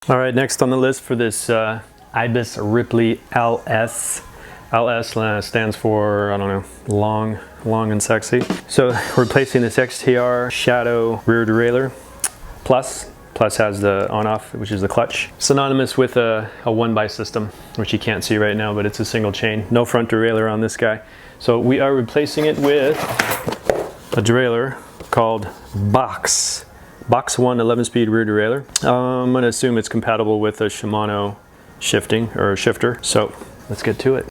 All right, next on the list for this Ibis Ripley LS. LS stands for, I don't know, long and sexy. So we're replacing this XTR Shadow rear derailleur Plus. Plus has the on-off, which is the clutch. Synonymous with a one-by system, which you can't see right now, but it's a single chain. No front derailleur on this guy. So we are replacing it with a derailleur called Box 1 11-speed rear derailleur. I'm going to assume it's compatible with a Shimano shifting or shifter. So let's get to it.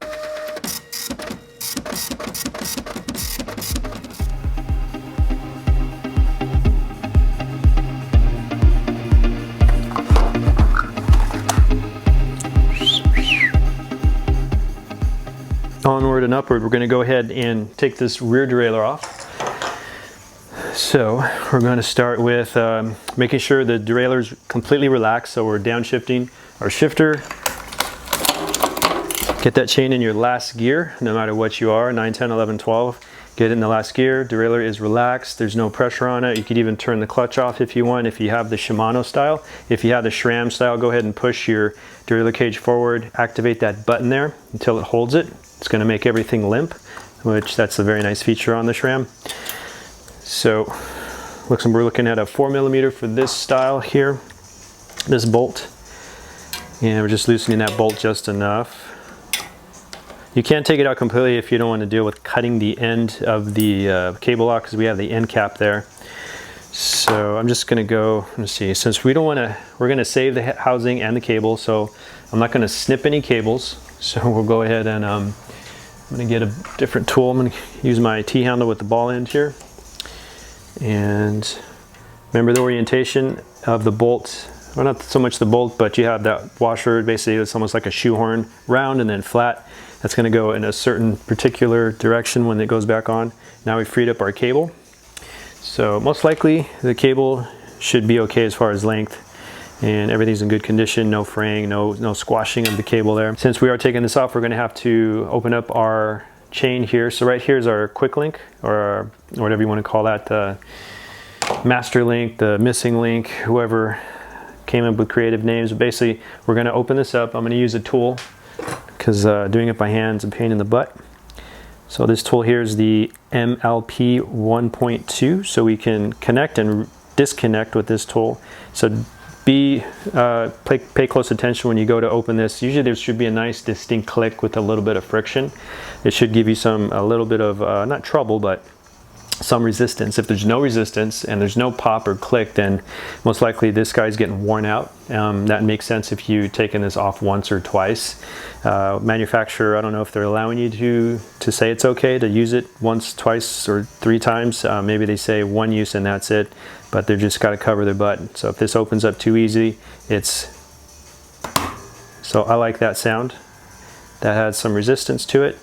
Onward and upward, we're going to go ahead and take this rear derailleur off. So we're going to start with making sure the derailleur is completely relaxed. So we're downshifting our shifter. Get that chain in your last gear, no matter what you are, 9, 10, 11, 12. Get it in the last gear. Derailleur is relaxed. There's no pressure on it. You could even turn the clutch off if you want, if you have the Shimano style. If you have the SRAM style, go ahead and push your derailleur cage forward. Activate that button there until it holds it. It's going to make everything limp, which that's a very nice feature on the SRAM. So we're looking at a 4mm for this style here, this bolt. And we're just loosening that bolt just enough. You can't take it out completely if you don't want to deal with cutting the end of the cable lock, because we have the end cap there. So I'm just going to go, let's see, since we don't want to, we're going to save the housing and the cable, so I'm not going to snip any cables. So we'll go ahead and I'm going to get a different tool. I'm going to use my T-handle with the ball end here. And remember the orientation of the bolt, well, not so much the bolt, but you have that washer, basically it's almost like a shoehorn, round and then flat. That's going to go in a certain particular direction when it goes back on. Now we've freed up our cable. So most likely the cable should be okay as far as length, and everything's in good condition, no fraying, no squashing of the cable there. Since we are taking this off, we're going to have to open up our chain here. So right here is our quick link, or whatever you want to call that, the master link, the missing link, whoever came up with creative names. But basically, we're going to open this up. I'm going to use a tool because doing it by hand is a pain in the butt. So this tool here is the MLP 1.2, so we can connect and disconnect with this tool. So pay close attention when you go to open this. Usually there should be a nice distinct click with a little bit of friction. It should give you a little bit of, not trouble, but some resistance. If there's no resistance and there's no pop or click, then most likely this guy's getting worn out. That makes sense if you've taken this off once or twice. Manufacturer, I don't know if they're allowing you to say it's okay to use it once, twice, or 3 times. Maybe they say one use and that's it, but they've just got to cover their butt. So if this opens up too easy, so I like that sound. That has some resistance to it,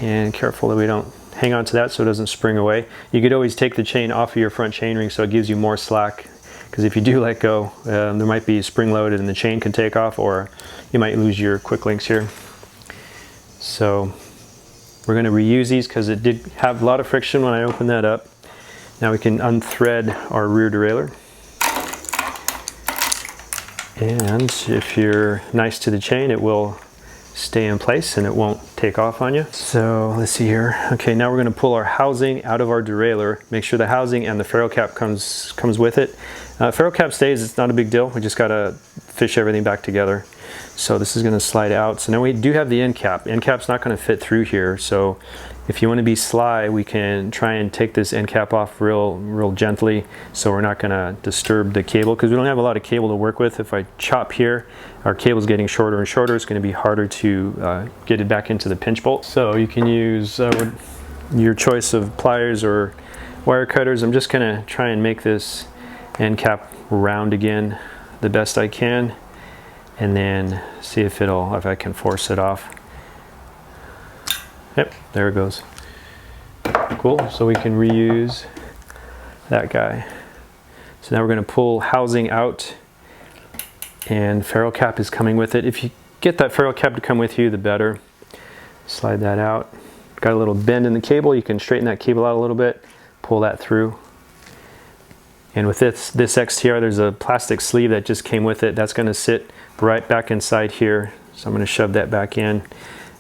and careful that we don't hang on to that so it doesn't spring away. You could always take the chain off of your front chainring so it gives you more slack, because if you do let go, there might be spring loaded and the chain can take off, or you might lose your quick links here. So we're going to reuse these because it did have a lot of friction when I opened that up. Now we can unthread our rear derailleur. And if you're nice to the chain, it will stay in place and it won't take off on you. So let's see here. Okay, now we're going to pull our housing out of our derailleur. Make sure the housing and the ferrule cap comes with it. Ferrule cap stays, it's not a big deal. We just got to fish everything back together. So this is going to slide out. So now we do have the end cap. End cap's not going to fit through here. So if you want to be sly, we can try and take this end cap off real gently, so we're not going to disturb the cable, because we don't have a lot of cable to work with. If I chop here, our cable's getting shorter and shorter. It's going to be harder to get it back into the pinch bolt. So you can use your choice of pliers or wire cutters. I'm just going to try and make this end cap round again the best I can, and then see if I can force it off. Yep, there it goes. Cool, so we can reuse that guy. So now we're going to pull housing out, and ferrule cap is coming with it. If you get that ferrule cap to come with you, the better. Slide that out. Got a little bend in the cable. You can straighten that cable out a little bit, pull that through. And with this XTR, there's a plastic sleeve that just came with it. That's going to sit right back inside here. So I'm going to shove that back in.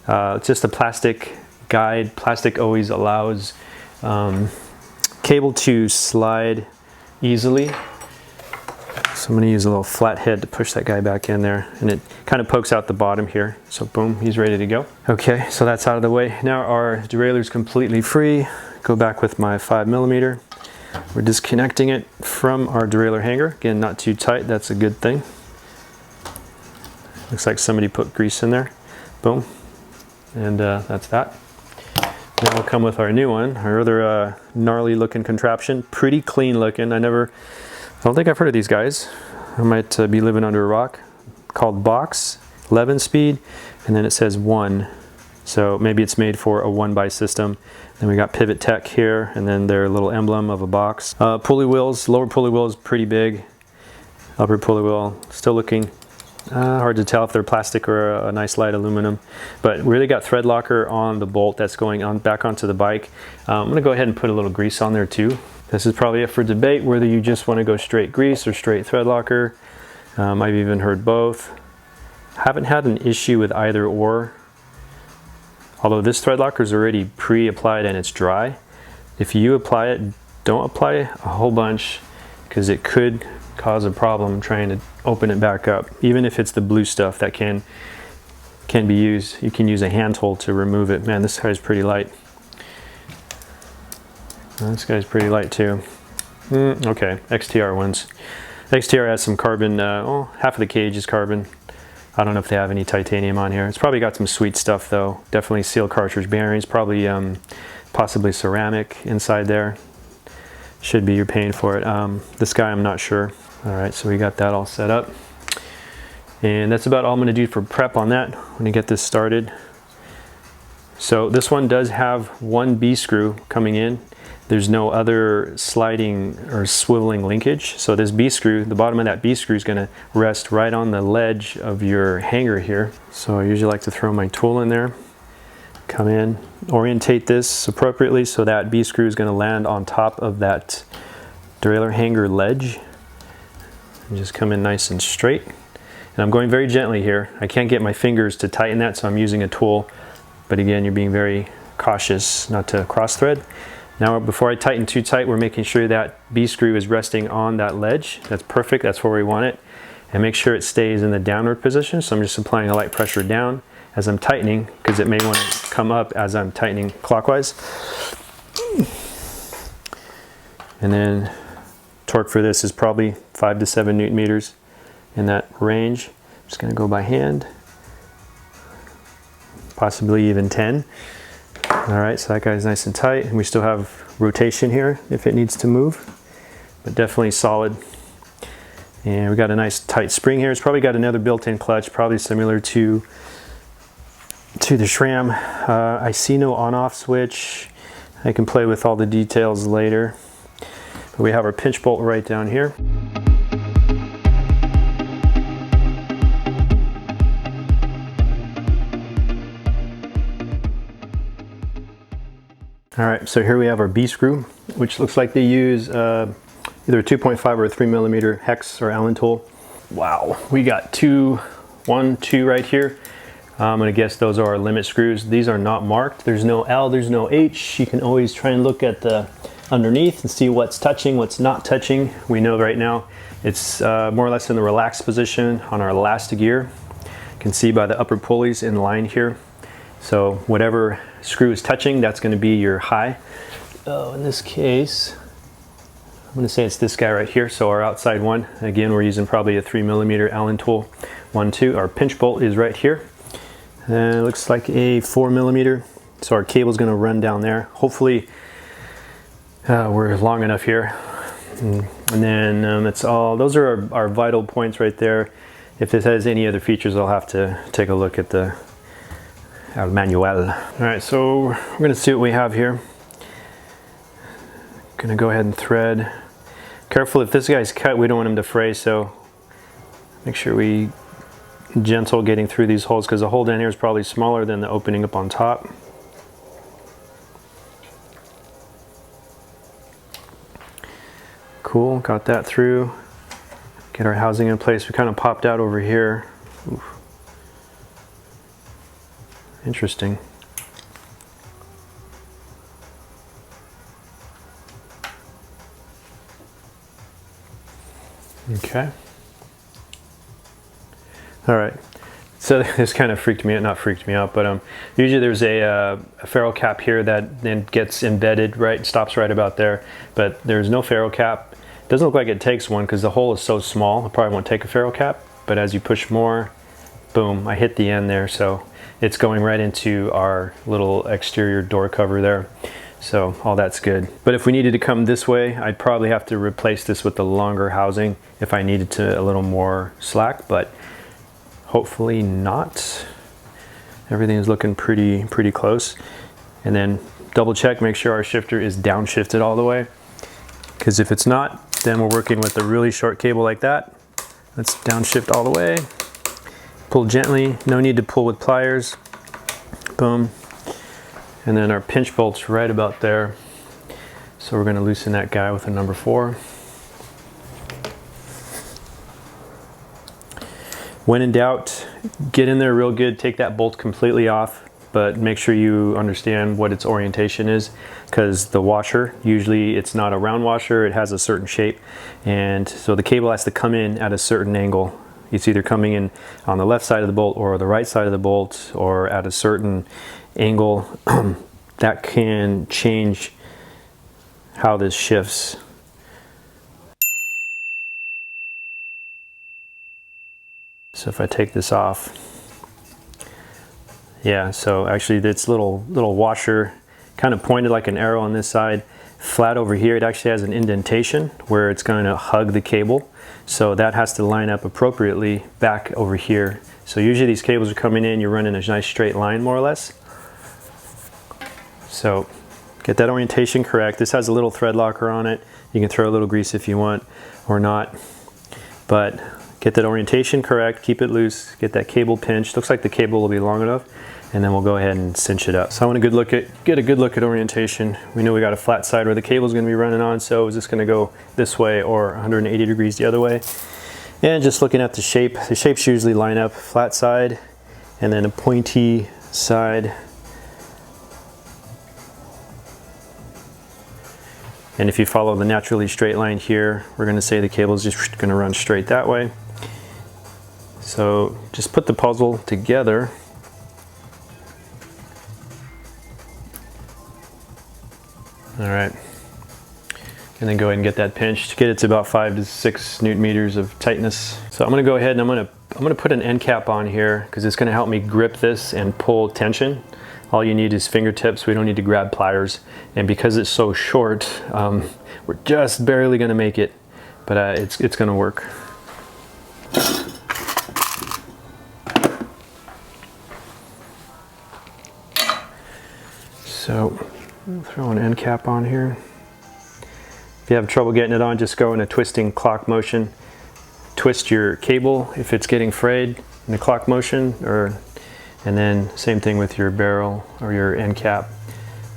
It's just a plastic guide. Plastic always allows cable to slide easily. So I'm going to use a little flat head to push that guy back in there, and it kind of pokes out the bottom here. So boom, he's ready to go. Okay, so that's out of the way. Now our derailleur is completely free. Go back with my 5mm. We're disconnecting it from our derailleur hanger. Again, not too tight, that's a good thing. Looks like somebody put grease in there. Boom, and that's that. Now we'll come with our new one, our other gnarly looking contraption. Pretty clean looking. I don't think I've heard of these guys. I might be living under a rock. Called Box, 11 speed, and then it says 1. So maybe it's made for a 1x system. Then we got Pivot Tech here, and then their little emblem of a box. Pulley wheels, lower pulley wheel is pretty big. Upper pulley wheel, still looking hard to tell if they're plastic or a nice light aluminum. But we really got thread locker on the bolt that's going on back onto the bike. I'm gonna go ahead and put a little grease on there too. This is probably up for debate whether you just want to go straight grease or straight thread locker. I've even heard both. Haven't had an issue with either or. Although this thread locker is already pre-applied and it's dry. If you apply it, don't apply a whole bunch because it could cause a problem trying to open it back up. Even if it's the blue stuff that can be used, you can use a hand tool to remove it. Man, this guy's pretty light. This guy's pretty light too. Okay, XTR ones. XTR has some carbon, half of the cage is carbon. I don't know if they have any titanium on here. It's probably got some sweet stuff though. Definitely steel cartridge bearings, probably possibly ceramic inside there. Should be, you're paying for it. This guy, I'm not sure. All right, so we got that all set up. And that's about all I'm gonna do for prep on that when I get this started. So this one does have one B screw coming in. There's no other sliding or swiveling linkage. So this B screw, the bottom of that B screw is gonna rest right on the ledge of your hanger here. So I usually like to throw my tool in there, come in, orientate this appropriately so that B screw is gonna land on top of that derailleur hanger ledge. And just come in nice and straight. And I'm going very gently here. I can't get my fingers to tighten that, so I'm using a tool. But again, you're being very cautious not to cross thread. Now, before I tighten too tight, we're making sure that B screw is resting on that ledge. That's perfect, that's where we want it. And make sure it stays in the downward position. So I'm just applying a light pressure down as I'm tightening, because it may want to come up as I'm tightening clockwise. And then torque for this is probably 5 to 7 Newton meters in that range. I'm just gonna go by hand, possibly even 10. All right, so that guy's nice and tight, and we still have rotation here if it needs to move, but definitely solid. And we got a nice tight spring here. It's probably got another built-in clutch, probably similar to the SRAM. I see no on-off switch. I can play with all the details later. But we have our pinch bolt right down here. All right, so here we have our B screw, which looks like they use either a 2.5 or a 3mm hex or Allen tool. Wow, we got 1, 2 right here. I'm gonna guess those are our limit screws. These are not marked. There's no L, there's no H. You can always try and look at the underneath and see what's touching, what's not touching. We know right now it's more or less in the relaxed position on our last gear. You can see by the upper pulleys in line here. So whatever screw is touching, that's going to be your high. Oh, in this case, I'm going to say it's this guy right here. So our outside one, again, we're using probably a 3mm Allen tool. 1, 2. Our pinch bolt is right here. And it looks like a 4mm. So our cable is going to run down there. Hopefully, we're long enough here. And then that's all. Those are our vital points right there. If this has any other features, I'll have to take a look at the manual. All right, so we're gonna see what we have here. Gonna go ahead and thread. Careful, if this guy's cut, we don't want him to fray, so make sure we gentle getting through these holes, because the hole down here is probably smaller than the opening up on top. Cool, got that through. Get our housing in place. We kind of popped out over here. Oof. Interesting. Okay. All right. So this kind of freaked me out, not freaked me out, but usually there's a ferrule cap here that then gets embedded, right, stops right about there, but there's no ferrule cap. Doesn't look like it takes one because the hole is so small. It probably won't take a ferrule cap, but as you push more, boom, I hit the end there, so it's going right into our little exterior door cover there. So all that's good. But if we needed to come this way, I'd probably have to replace this with the longer housing if I needed to a little more slack, but hopefully not. Everything is looking pretty close. And then double check, make sure our shifter is downshifted all the way. Because if it's not, then we're working with a really short cable like that. Let's downshift all the way. Pull gently, no need to pull with pliers. Boom. And then our pinch bolt's right about there. So we're gonna loosen that guy with a number 4. When in doubt, get in there real good, take that bolt completely off, but make sure you understand what its orientation is, because the washer, usually it's not a round washer, it has a certain shape, and so the cable has to come in at a certain angle. It's either coming in on the left side of the bolt or the right side of the bolt or at a certain angle. That can change how this shifts. So if I take this off, yeah, so actually this little washer kind of pointed like an arrow on this side, flat over here, it actually has an indentation where it's going to hug the cable. So that has to line up appropriately back over here. So usually these cables are coming in, you're running a nice straight line more or less. So get that orientation correct. This has a little thread locker on it. You can throw a little grease if you want or not, but get that orientation correct, keep it loose, get that cable pinched. Looks like the cable will be long enough, and then we'll go ahead and cinch it up. So I want to get a good look at orientation. We know we got a flat side where the cable is going to be running on, so is this going to go this way or 180 degrees the other way? And just looking at the shapes usually line up flat side and then a pointy side. And if you follow the naturally straight line here, we're going to say the cable is just going to run straight that way. So just put the puzzle together. All right. And then go ahead and get that pinched. Get it to about 5 to 6 Newton meters of tightness. So I'm going to go ahead and I'm going to put an end cap on here because it's going to help me grip this and pull tension. All you need is fingertips. We don't need to grab pliers. And because it's so short, we're just barely going to make it, but it's going to work. So throw an end cap on here. If you have trouble getting it on, just go in a twisting clock motion. Twist your cable if it's getting frayed in a clock motion, and then same thing with your barrel or your end cap.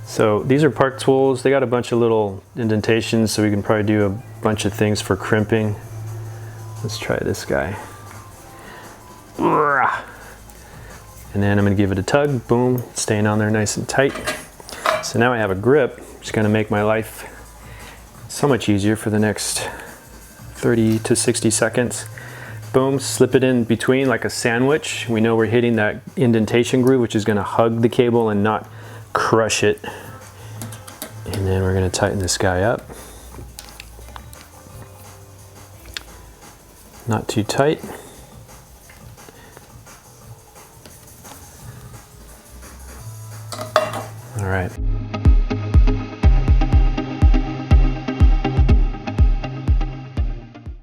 So these are Park tools. They got a bunch of little indentations, so we can probably do a bunch of things for crimping. Let's try this guy. And then I'm going to give it a tug. Boom, staying on there nice and tight. So now I have a grip. It's going to make my life so much easier for the next 30 to 60 seconds. Boom, slip it in between like a sandwich. We know we're hitting that indentation groove, which is going to hug the cable and not crush it. And then we're going to tighten this guy up. Not too tight. All right.